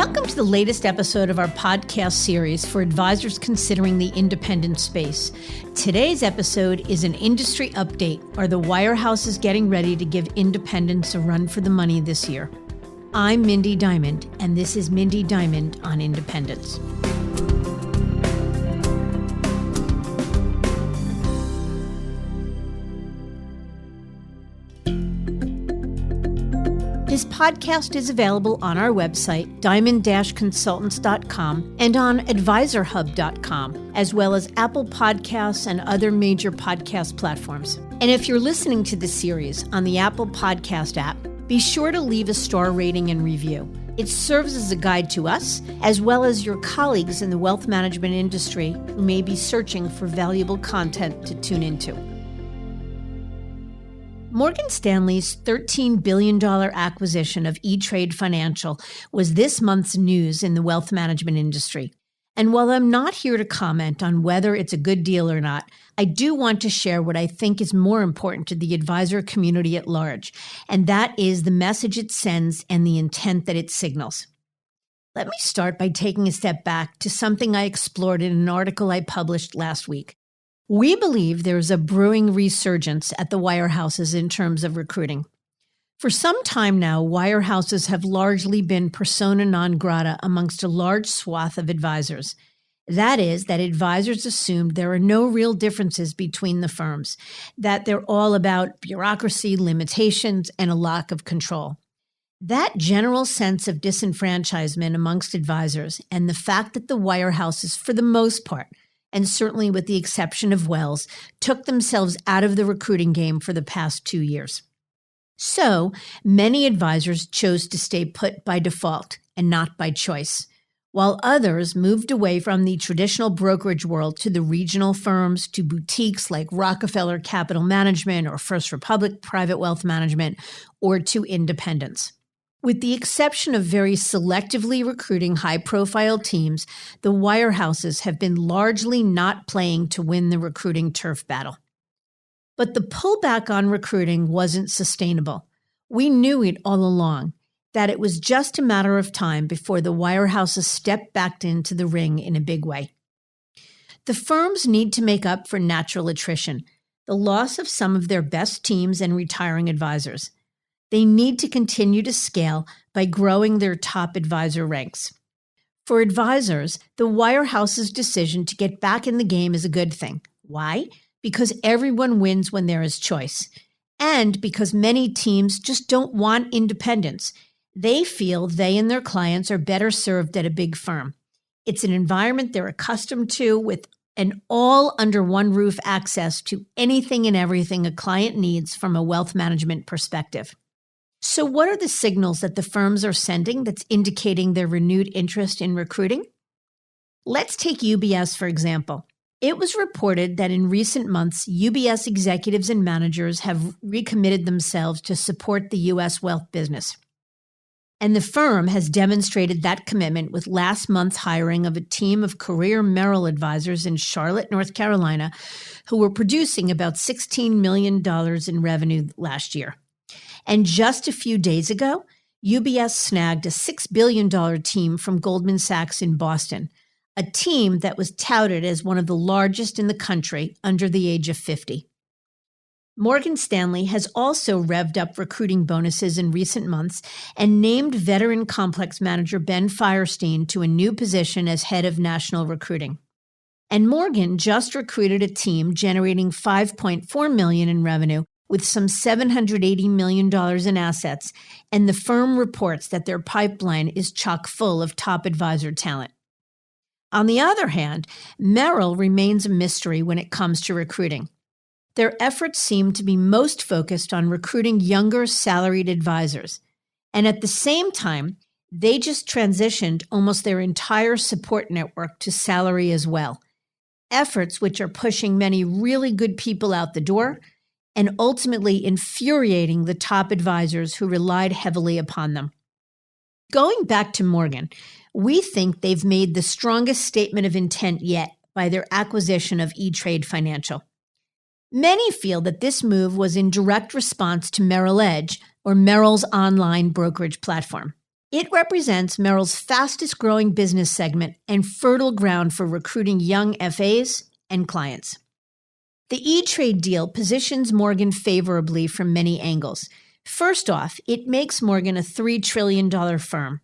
Welcome to the latest episode of our podcast series for advisors considering the independent space. Today's episode is an industry update. Are the wirehouses getting ready to give independents a run for the money this year? I'm Mindy Diamond, and this is Mindy Diamond on Independence. This podcast is available on our website, diamond-consultants.com, and on advisorhub.com, as well as Apple Podcasts and other major podcast platforms. And if you're listening to this series on the Apple Podcast app, be sure to leave a star rating and review. It serves as a guide to us, as well as your colleagues in the wealth management industry who may be searching for valuable content to tune into. Morgan Stanley's $13 billion acquisition of E*TRADE Financial was this month's news in the wealth management industry. And while I'm not here to comment on whether it's a good deal or not, I do want to share what I think is more important to the advisor community at large, and that is the message it sends and the intent that it signals. Let me start by taking a step back to something I explored in an article I published last week. We believe there is a brewing resurgence at the wirehouses in terms of recruiting. For some time now, wirehouses have largely been persona non grata amongst a large swath of advisors. That is, that advisors assumed there are no real differences between the firms, that they're all about bureaucracy, limitations, and a lack of control. That general sense of disenfranchisement amongst advisors and the fact that the wirehouses, for the most part, and certainly with the exception of Wells, took themselves out of the recruiting game for the past 2 years. So, many advisors chose to stay put by default and not by choice, while others moved away from the traditional brokerage world to the regional firms, to boutiques like Rockefeller Capital Management or First Republic Private Wealth Management, or to independents. With the exception of very selectively recruiting high-profile teams, the wirehouses have been largely not playing to win the recruiting turf battle. But the pullback on recruiting wasn't sustainable. We knew it all along, that it was just a matter of time before the wirehouses stepped back into the ring in a big way. The firms need to make up for natural attrition, the loss of some of their best teams and retiring advisors. They need to continue to scale by growing their top advisor ranks. For advisors, the wirehouse's decision to get back in the game is a good thing. Why? Because everyone wins when there is choice, and because many teams just don't want independence. They feel they and their clients are better served at a big firm. It's an environment they're accustomed to with an all under one roof access to anything and everything a client needs from a wealth management perspective. So what are the signals that the firms are sending that's indicating their renewed interest in recruiting? Let's take UBS, for example. It was reported that in recent months, UBS executives and managers have recommitted themselves to support the U.S. wealth business. And the firm has demonstrated that commitment with last month's hiring of a team of career Merrill advisors in Charlotte, North Carolina, who were producing about $16 million in revenue last year. And just a few days ago, UBS snagged a $6 billion team from Goldman Sachs in Boston, a team that was touted as one of the largest in the country under the age of 50. Morgan Stanley has also revved up recruiting bonuses in recent months and named veteran complex manager Ben Firestein to a new position as head of national recruiting. And Morgan just recruited a team generating $5.4 million in revenue with some $780 million in assets, and the firm reports that their pipeline is chock full of top advisor talent. On the other hand, Merrill remains a mystery when it comes to recruiting. Their efforts seem to be most focused on recruiting younger salaried advisors, and at the same time, they just transitioned almost their entire support network to salary as well, efforts which are pushing many really good people out the door and ultimately infuriating the top advisors who relied heavily upon them. Going back to Morgan, we think they've made the strongest statement of intent yet by their acquisition of E*TRADE Financial. Many feel that this move was in direct response to Merrill Edge, or Merrill's online brokerage platform. It represents Merrill's fastest growing business segment and fertile ground for recruiting young FAs and clients. The E-Trade deal positions Morgan favorably from many angles. First off, it makes Morgan a $3 trillion firm.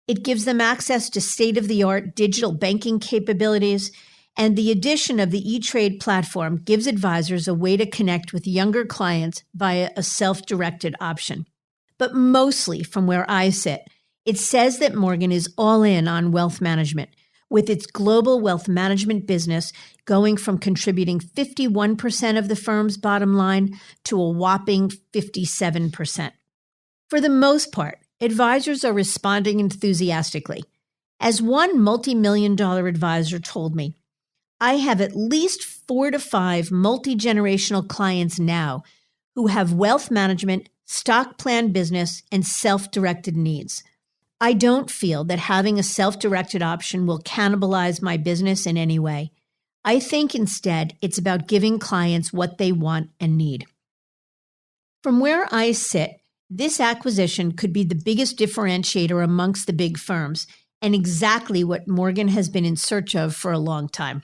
It gives them access to state-of-the-art digital banking capabilities, and the addition of the E-Trade platform gives advisors a way to connect with younger clients via a self-directed option. But mostly from where I sit, it says that Morgan is all in on wealth management, with its global wealth management business going from contributing 51% of the firm's bottom line to a whopping 57%. For the most part, advisors are responding enthusiastically. As one multi-million-dollar advisor told me, I have at least 4 to 5 multi-generational clients now who have wealth management, stock plan business, and self-directed needs. I don't feel that having a self-directed option will cannibalize my business in any way. I think instead it's about giving clients what they want and need. From where I sit, this acquisition could be the biggest differentiator amongst the big firms and exactly what Morgan has been in search of for a long time.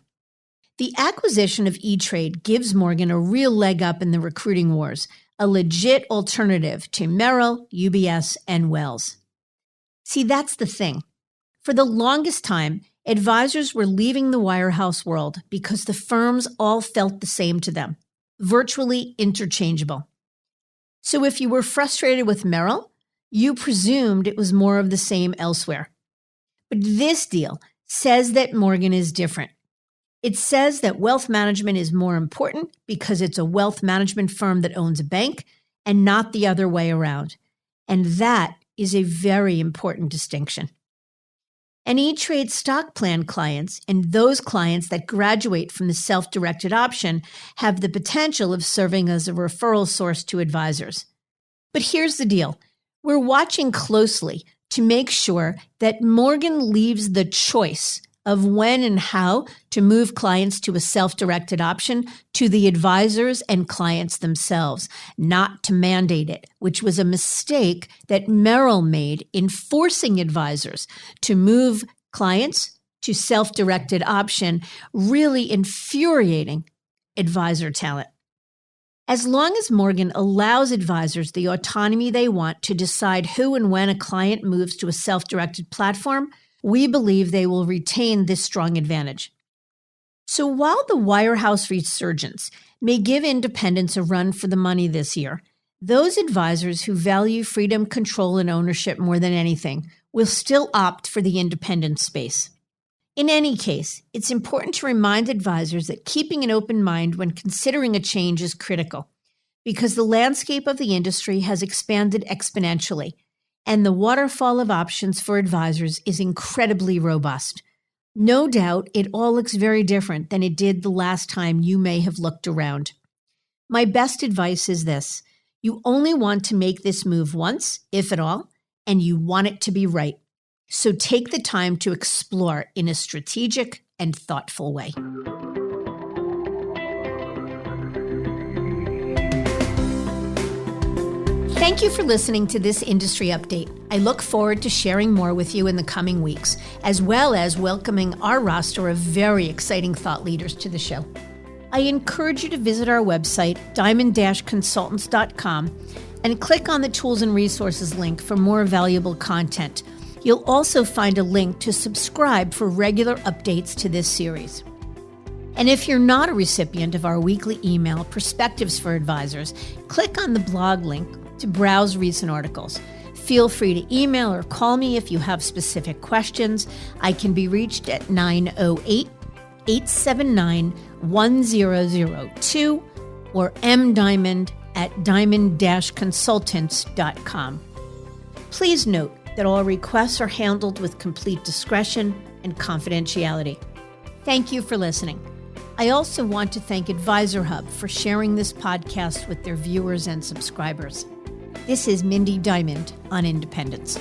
The acquisition of E-Trade gives Morgan a real leg up in the recruiting wars, a legit alternative to Merrill, UBS, and Wells. See, that's the thing. For the longest time, advisors were leaving the wirehouse world because the firms all felt the same to them, virtually interchangeable. So if you were frustrated with Merrill, you presumed it was more of the same elsewhere. But this deal says that Morgan is different. It says that wealth management is more important because it's a wealth management firm that owns a bank and not the other way around. And that is a very important distinction. And E-Trade stock plan clients and those clients that graduate from the self-directed option have the potential of serving as a referral source to advisors. But here's the deal. We're watching closely to make sure that Morgan leaves the choice of when and how to move clients to a self-directed option to the advisors and clients themselves, not to mandate it, which was a mistake that Merrill made in forcing advisors to move clients to self-directed option, really infuriating advisor talent. As long as Morgan allows advisors the autonomy they want to decide who and when a client moves to a self-directed platform, we believe they will retain this strong advantage. So while the wirehouse resurgence may give independents a run for the money this year, those advisors who value freedom, control, and ownership more than anything will still opt for the independent space. In any case, it's important to remind advisors that keeping an open mind when considering a change is critical, because the landscape of the industry has expanded exponentially, and the waterfall of options for advisors is incredibly robust. No doubt, it all looks very different than it did the last time you may have looked around. My best advice is this: you only want to make this move once, if at all, and you want it to be right. So take the time to explore in a strategic and thoughtful way. Thank you for listening to this industry update. I look forward to sharing more with you in the coming weeks, as well as welcoming our roster of very exciting thought leaders to the show. I encourage you to visit our website, diamond-consultants.com, and click on the Tools and Resources link for more valuable content. You'll also find a link to subscribe for regular updates to this series. And if you're not a recipient of our weekly email, Perspectives for Advisors, click on the blog link to browse recent articles. Feel free to email or call me if you have specific questions. I can be reached at 908-879-1002 or mdiamond@diamond-consultants.com. Please note that all requests are handled with complete discretion and confidentiality. Thank you for listening. I also want to thank Advisor Hub for sharing this podcast with their viewers and subscribers. This is Mindy Diamond on Independence.